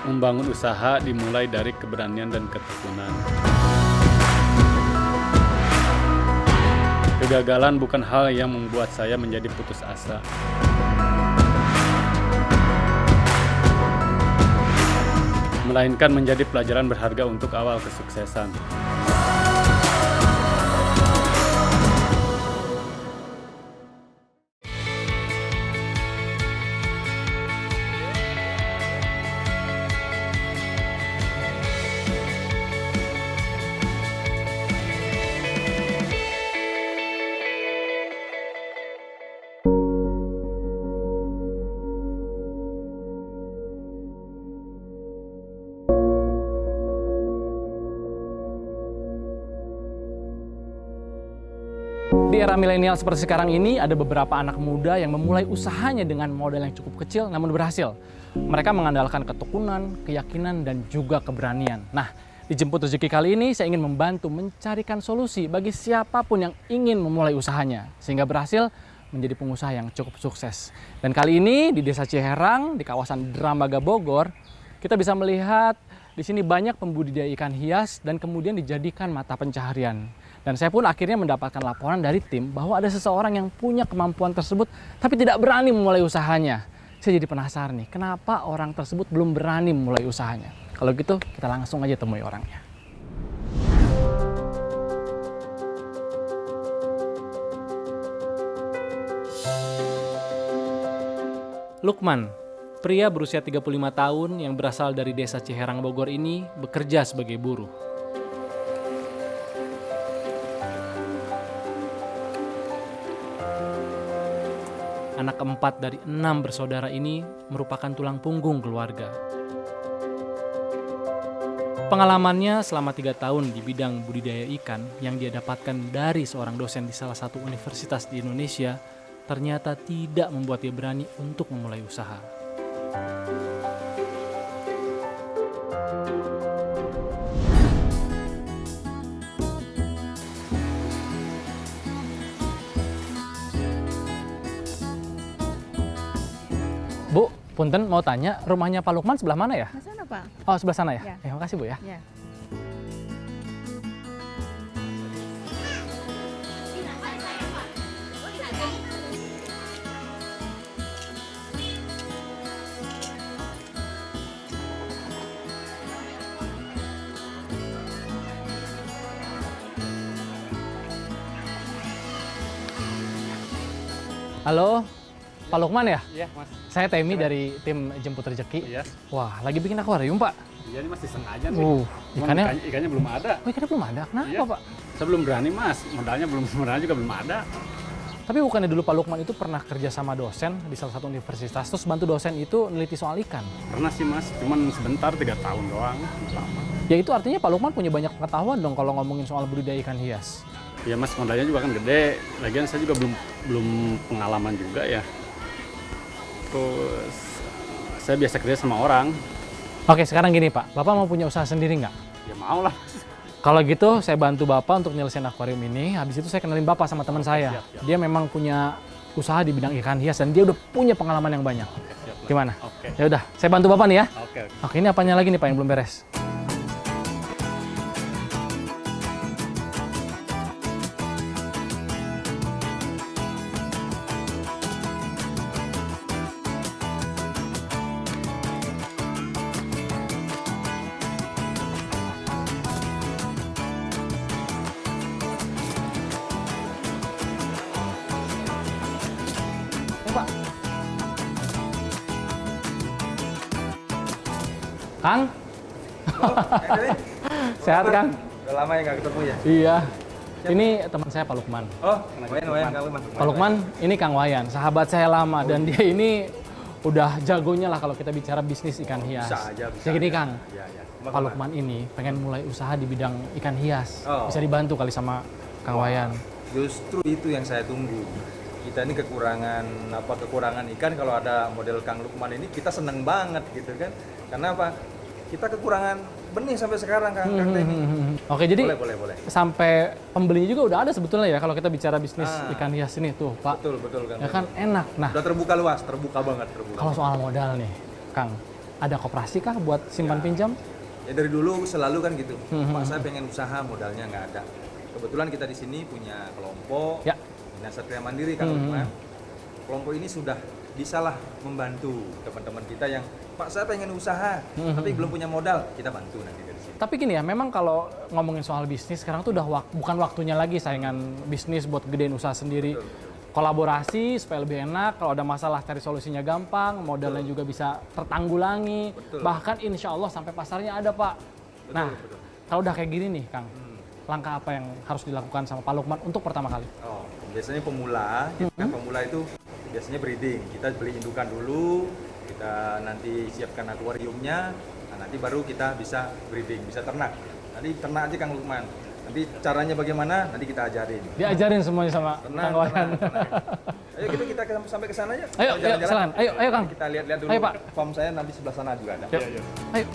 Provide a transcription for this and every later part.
Membangun usaha dimulai dari keberanian dan ketekunan. Kegagalan bukan hal yang membuat saya menjadi putus asa. Melainkan menjadi pelajaran berharga untuk awal kesuksesan. Di era milenial seperti sekarang ini, ada beberapa anak muda yang memulai usahanya dengan modal yang cukup kecil namun berhasil. Mereka mengandalkan ketekunan, keyakinan, dan juga keberanian. Nah, di Jemput Rezeki kali ini saya ingin membantu mencarikan solusi bagi siapapun yang ingin memulai usahanya sehingga berhasil menjadi pengusaha yang cukup sukses. Dan kali ini di Desa Ciherang, di kawasan Dramaga Bogor, kita bisa melihat di sini banyak pembudidaya ikan hias dan kemudian dijadikan mata pencaharian. Dan saya pun akhirnya mendapatkan laporan dari tim bahwa ada seseorang yang punya kemampuan tersebut tapi tidak berani memulai usahanya. Saya jadi penasaran nih, kenapa orang tersebut belum berani memulai usahanya? Kalau gitu, kita langsung aja temui orangnya. Lukman, pria berusia 35 tahun yang berasal dari Desa Ciherang Bogor ini bekerja sebagai buruh. Anak keempat dari 6 bersaudara ini merupakan tulang punggung keluarga. Pengalamannya selama 3 tahun di bidang budidaya ikan yang dia dapatkan dari seorang dosen di salah satu universitas di Indonesia ternyata tidak membuat dia berani untuk memulai usaha. Bu, punten mau tanya, rumahnya Pak Lukman sebelah mana ya? Di sana, Pak. Oh, sebelah sana ya? Ya. Makasih Bu ya. Ya. Halo, Pak Lukman ya? Iya, Mas. Saya Temi dari tim Jemput Rezeki. Iya. Wah, lagi bikin akuarium, Pak. Iya, ini masih sengaja nih. Cuman Ikannya, ikannya, ikannya belum ada. oh ikannya belum ada. Kenapa, Iya. Pak? Saya belum berani, Mas. Modalnya juga belum ada. Tapi bukannya dulu Pak Lukman itu pernah kerja sama dosen di salah satu universitas, terus bantu dosen itu neliti soal ikan. Pernah sih, Mas. Cuman sebentar, 3 tahun doang. Lama. Ya itu artinya Pak Lukman punya banyak pengetahuan dong kalau ngomongin soal budidaya ikan hias. Iya, Mas. Modalnya juga kan gede. Lagian saya juga belum pengalaman juga ya. Terus saya biasa kerja sama orang. Oke, sekarang gini Pak, Bapak mau punya usaha sendiri nggak? Ya mau lah. Kalau gitu saya bantu Bapak untuk nyelesain akuarium ini, habis itu saya kenalin Bapak sama teman saya. siap. Dia memang punya usaha di bidang ikan hias dan dia udah punya pengalaman yang banyak. Oke, siap lah. Gimana? Oke. Ya udah, saya bantu Bapak nih ya. Oke. Oke, ini apanya lagi nih Pak yang belum beres? Pak. Kang? Sehat Kang? Udah lama ya nggak ketemu ya? Iya. Ini teman saya Pak Lukman. Oh, Wayan Kang Lukman. Pak Lukman, ini Kang Wayan, sahabat saya lama dan dia ini udah jagonya lah kalau kita bicara bisnis ikan hias. Bisa aja, bisa Jadi gini aja. Kang, Iya, iya. Pak Lukman ini pengen mulai usaha di bidang ikan hias. Oh. Bisa dibantu kali sama Kang Wayan. Justru itu yang saya tunggu. Kita ini kekurangan ikan, kalau ada model Kang Lukman ini kita seneng banget gitu kan. Karena apa? Kita kekurangan benih sampai sekarang Kang Temi. Oke, jadi Boleh. sampai pembelinya juga udah ada sebetulnya ya kalau kita bicara bisnis Ah. ikan hias ini tuh, Pak. Betul Kang Ya Temi. kan enak. Nah, Udah terbuka luas, terbuka banget. kalau soal modal nih, Kang, Ada koperasi kah buat simpan pinjam? Ya dari dulu selalu kan gitu. Pak saya pengen usaha, modalnya nggak ada. Kebetulan kita di sini punya kelompok Ya. Mina Satria Mandiri Kang Lukman. Kelompok ini sudah bisalah membantu teman-teman kita yang Pak saya pengen usaha tapi belum punya modal, kita bantu nanti dari sini. Tapi gini ya, memang kalau ngomongin soal bisnis sekarang tuh udah bukan waktunya lagi saingan bisnis buat gedein usaha sendiri. Kolaborasi supaya lebih enak, kalau ada masalah cari solusinya gampang, modalnya juga bisa tertanggulangi. Betul. Bahkan insya Allah sampai pasarnya ada, Pak. Nah, kalau udah kayak gini nih, Kang, langkah apa yang harus dilakukan sama Pak Lukman untuk pertama kali? Oh, biasanya pemula, pemula itu biasanya breeding. Kita beli indukan dulu, kita nanti siapkan akuariumnya, nah nanti baru kita bisa breeding, bisa ternak. Nanti ternak aja Kang Lukman. Nanti caranya bagaimana, nanti kita ajarin. Diajarin semuanya sama Kang Wayan. Ayo kita sampai ke sana aja. Ayo, silakan. Ayo Kang. Kita lihat-lihat dulu. Ayo, Pak. Farm saya nanti sebelah sana juga ada. Ayo.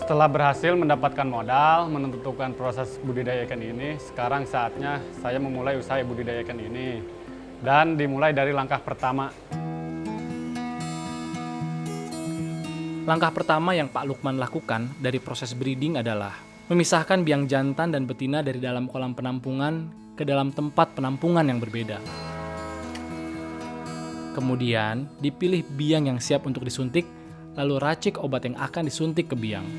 Setelah berhasil mendapatkan modal, menentukan proses budidaya ikan ini, sekarang saatnya saya memulai usaha budidaya ikan ini. Dan dimulai dari langkah pertama. Langkah pertama yang Pak Lukman lakukan dari proses breeding adalah memisahkan biang jantan dan betina dari dalam kolam penampungan ke dalam tempat penampungan yang berbeda. Kemudian, dipilih biang yang siap untuk disuntik, lalu racik obat yang akan disuntik ke biang.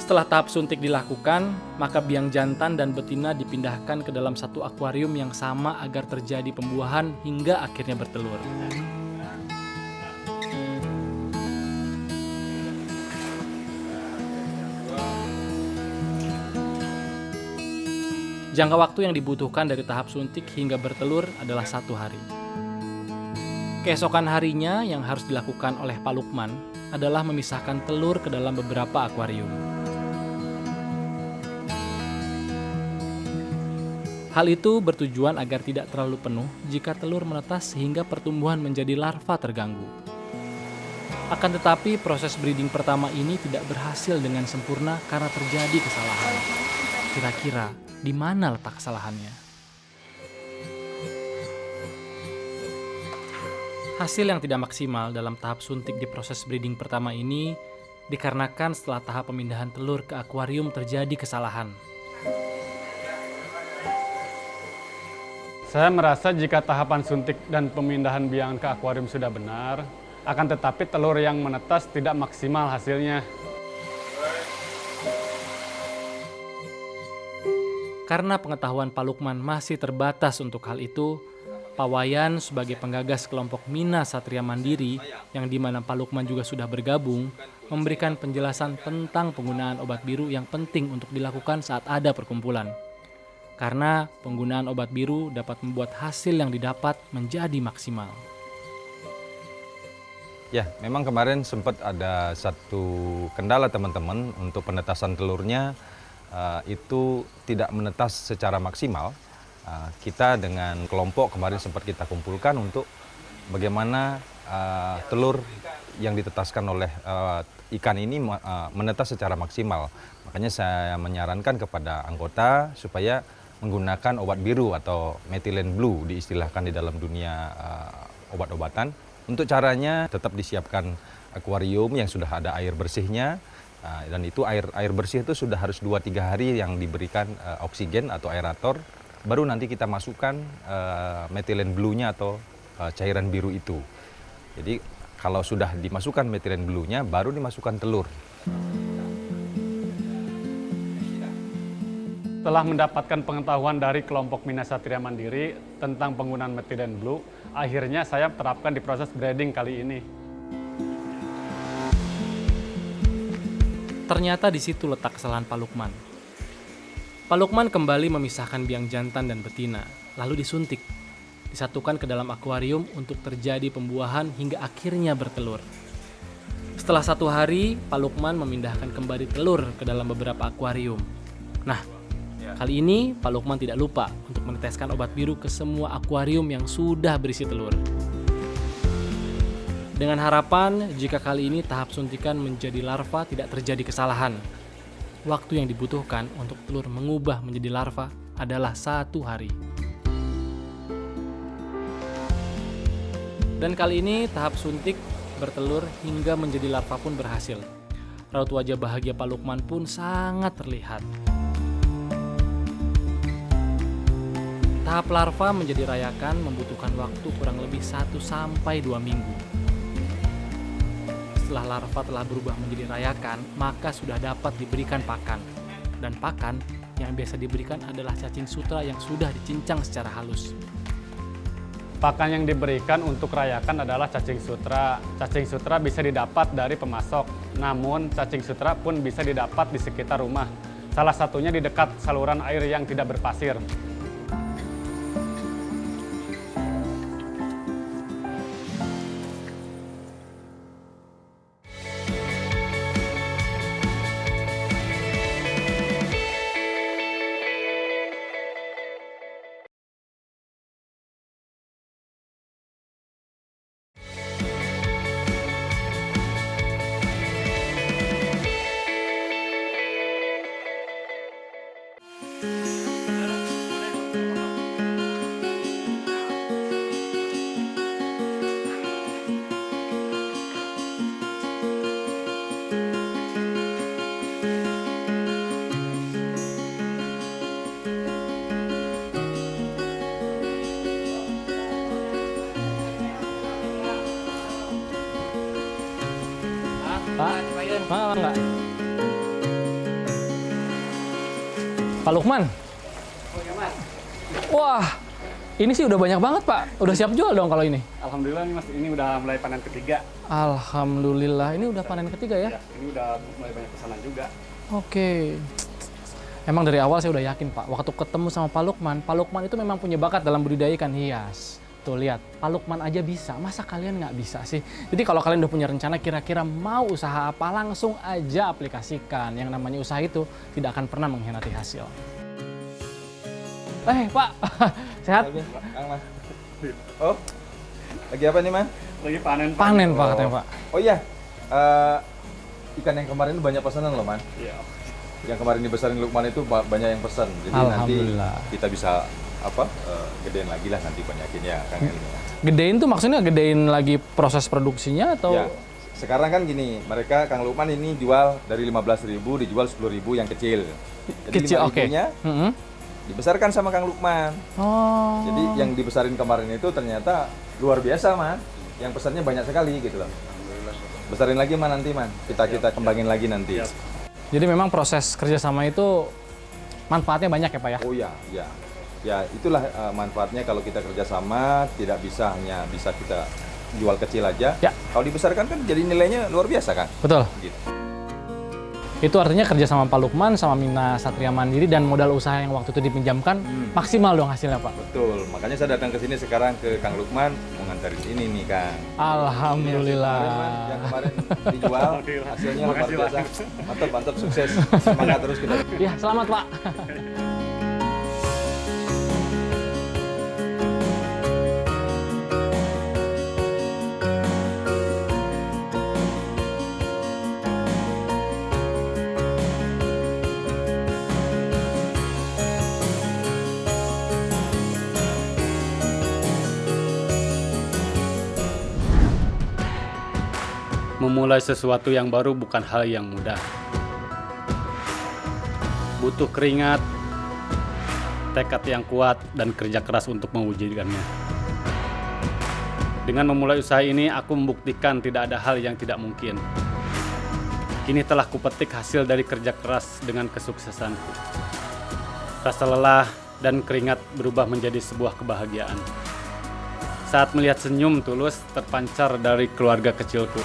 Setelah tahap suntik dilakukan, maka biang jantan dan betina dipindahkan ke dalam satu akuarium yang sama agar terjadi pembuahan hingga akhirnya bertelur. Jangka waktu yang dibutuhkan dari tahap suntik hingga bertelur adalah 1 hari. Keesokan harinya yang harus dilakukan oleh Pak Lukman adalah memisahkan telur ke dalam beberapa akuarium. Hal itu bertujuan agar tidak terlalu penuh jika telur menetas sehingga pertumbuhan menjadi larva terganggu. Akan tetapi proses breeding pertama ini tidak berhasil dengan sempurna karena terjadi kesalahan. Kira-kira di mana letak kesalahannya? Hasil yang tidak maksimal dalam tahap suntik di proses breeding pertama ini dikarenakan setelah tahap pemindahan telur ke akuarium terjadi kesalahan. Saya merasa jika tahapan suntik dan pemindahan biang ke akuarium sudah benar, akan tetapi telur yang menetas tidak maksimal hasilnya. Karena pengetahuan Pak Lukman masih terbatas untuk hal itu, Pak Wayan sebagai penggagas kelompok Mina Satria Mandiri, yang dimana Pak Lukman juga sudah bergabung, memberikan penjelasan tentang penggunaan obat biru yang penting untuk dilakukan saat ada perkumpulan. Karena penggunaan obat biru dapat membuat hasil yang didapat menjadi maksimal. Ya, memang kemarin sempat ada satu kendala teman-teman untuk penetasan telurnya itu tidak menetas secara maksimal. Kita dengan kelompok kemarin sempat kita kumpulkan untuk bagaimana telur yang ditetaskan oleh ikan ini menetas secara maksimal. Makanya saya menyarankan kepada anggota supaya menggunakan obat biru atau methylene blue diistilahkan di dalam dunia obat-obatan. Untuk caranya tetap disiapkan akuarium yang sudah ada air bersihnya, dan itu air bersih itu sudah harus 2-3 hari yang diberikan oksigen atau aerator, baru nanti kita masukkan methylene blue-nya atau cairan biru itu. Jadi kalau sudah dimasukkan methylene blue-nya baru dimasukkan telur. Setelah mendapatkan pengetahuan dari kelompok Mina Satria Mandiri tentang penggunaan methylene blue, akhirnya saya terapkan di proses breeding kali ini. Ternyata di situ letak kesalahan Pak Lukman. Pak Lukman kembali memisahkan biang jantan dan betina, lalu disuntik. Disatukan ke dalam akuarium untuk terjadi pembuahan hingga akhirnya bertelur. Setelah 1 hari, Pak Lukman memindahkan kembali telur ke dalam beberapa akuarium. Nah, kali ini Pak Lukman tidak lupa untuk meneteskan obat biru ke semua akuarium yang sudah berisi telur. Dengan harapan jika kali ini tahap suntikan menjadi larva tidak terjadi kesalahan. Waktu yang dibutuhkan untuk telur mengubah menjadi larva adalah 1 hari. Dan kali ini tahap suntik bertelur hingga menjadi larva pun berhasil. Raut wajah bahagia Pak Lukman pun sangat terlihat. Tahap larva menjadi rayakan membutuhkan waktu kurang lebih 1-2 minggu. Setelah larva telah berubah menjadi rayakan, maka sudah dapat diberikan pakan. Dan pakan yang biasa diberikan adalah cacing sutra yang sudah dicincang secara halus. Pakan yang diberikan untuk rayakan adalah cacing sutra. Cacing sutra bisa didapat dari pemasok, namun cacing sutra pun bisa didapat di sekitar rumah. Salah satunya di dekat saluran air yang tidak berpasir. Pak, enggak? Pak Lukman. Wah, ini sih udah banyak banget Pak. Udah siap jual dong kalau ini. Alhamdulillah nih Mas, ini udah mulai panen ketiga. Alhamdulillah, ini udah panen ketiga ya? Ya, ini udah mulai banyak pesanan juga. Oke. Emang dari awal saya udah yakin Pak, waktu ketemu sama Pak Lukman itu memang punya bakat dalam budidaya ikan hias. Tuh lihat, Pak Lukman aja bisa, masa kalian nggak bisa sih? Jadi kalau kalian udah punya rencana kira-kira mau usaha apa, langsung aja aplikasikan. Yang namanya usaha itu tidak akan pernah mengkhianati hasil. Pak, sehat? Kang Mas. Oh, lagi apa nih Man? Lagi panen. Panen Pak katanya Pak. Oh iya, ikan yang kemarin banyak pesanan loh Man. Iya. Yang kemarin dibesarin Lukman itu banyak yang pesan. Jadi nanti Alhamdulillah. kita bisa gedein lagi lah nanti banyakin ya Kang Elmi. Gedein tuh maksudnya gedein lagi proses produksinya atau? Ya, sekarang kan gini, mereka Kang Lukman ini jual dari 15.000 dijual 10.000 yang kecil. Jadi Kecil, oke. Dibesarkan sama Kang Lukman. Oh. Jadi yang dibesarin kemarin itu ternyata luar biasa Man. Yang pesannya banyak sekali gitu loh. Besarin lagi Man nanti Man. Kita kembangin lagi nanti. Jadi memang proses kerjasama itu manfaatnya banyak ya Pak ya? Oh iya, iya. Ya itulah manfaatnya kalau kita kerjasama, tidak bisa hanya bisa kita jual kecil aja. Ya. Kalau dibesarkan kan jadi nilainya luar biasa kan? Betul. Gitu. Itu artinya kerja sama Pak Lukman, sama Mina Satria Mandiri dan modal usaha yang waktu itu dipinjamkan maksimal dong hasilnya Pak? Betul, makanya saya datang ke sini sekarang ke Kang Lukman mau nganterin ini nih Kang. Alhamdulillah. Yang kemarin dijual hasilnya luar biasa. Mantap, sukses. Semangat terus kita. Ya, selamat Pak. Memulai sesuatu yang baru bukan hal yang mudah. Butuh keringat, tekad yang kuat, dan kerja keras untuk mewujudkannya. Dengan memulai usaha ini, aku membuktikan tidak ada hal yang tidak mungkin. Kini telah kupetik hasil dari kerja keras dengan kesuksesanku. Rasa lelah dan keringat berubah menjadi sebuah kebahagiaan. Saat melihat senyum tulus terpancar dari keluarga kecilku.